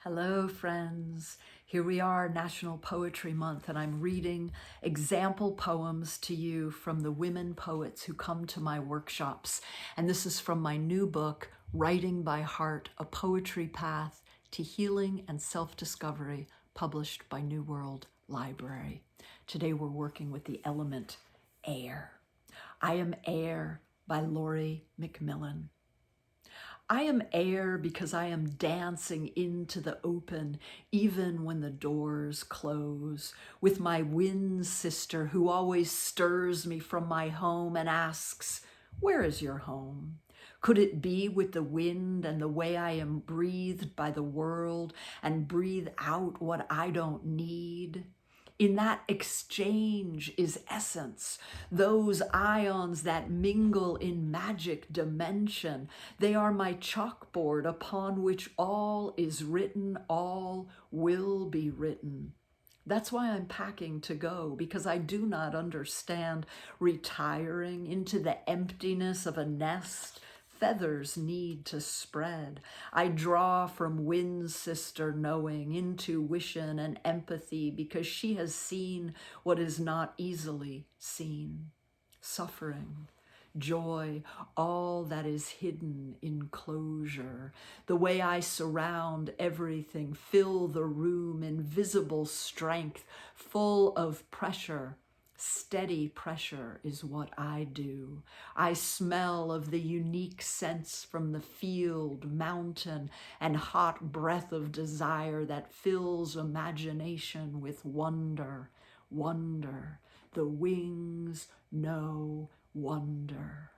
Hello, friends. Here we are, National Poetry Month, and I'm reading example poems to you from the women poets who come to my workshops. And this is from my new book, Writing by Heart, A Poetry Path to Healing and Self-Discovery, published by New World Library. Today we're working with the element air. I Am Air by Laurie McMillan. I am air because I am dancing into the open, even when the doors close, with my wind sister who always stirs me from my home and asks, "Where is your home?" Could it be with the wind and the way I am breathed by the world and breathe out what I don't need? In that exchange is essence, those ions that mingle in magic dimension. They are my chalkboard upon which all is written, all will be written. That's why I'm packing to go, because I do not understand retiring into the emptiness of a nest. Feathers need to spread. I draw from wind's sister knowing, intuition and empathy, because she has seen what is not easily seen. Suffering, joy, all that is hidden in closure. The way I surround everything, fill the room, invisible strength, full of pressure. Steady pressure is what I do. I smell of the unique scents from the field, mountain, and hot breath of desire that fills imagination with wonder. Wonder. The wings know wonder.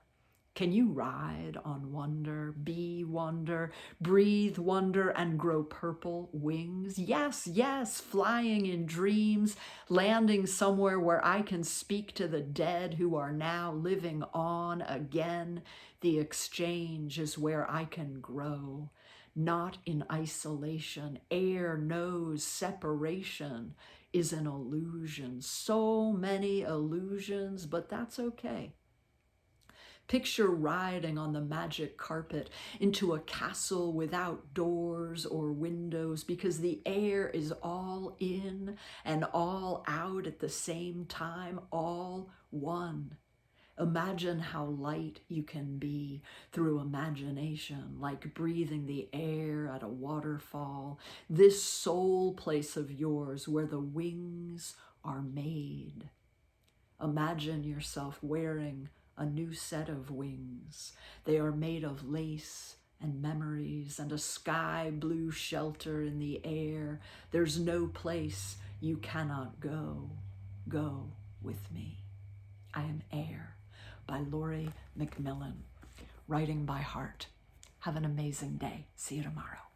Can you ride on wonder, be wonder, breathe wonder, and grow purple wings? Yes, yes, flying in dreams, landing somewhere where I can speak to the dead who are now living on again. The exchange is where I can grow, not in isolation. Air knows separation is an illusion. So many illusions, but that's okay. Picture riding on the magic carpet into a castle without doors or windows, because the air is all in and all out at the same time, all one. Imagine how light you can be through imagination, like breathing the air at a waterfall, this soul place of yours where the wings are made. Imagine yourself wearing a new set of wings. They are made of lace and memories and a sky blue shelter in the air. There's no place you cannot go. Go with me. I Am Air by Laurie McMillan. Writing by Heart. Have an amazing day. See you tomorrow.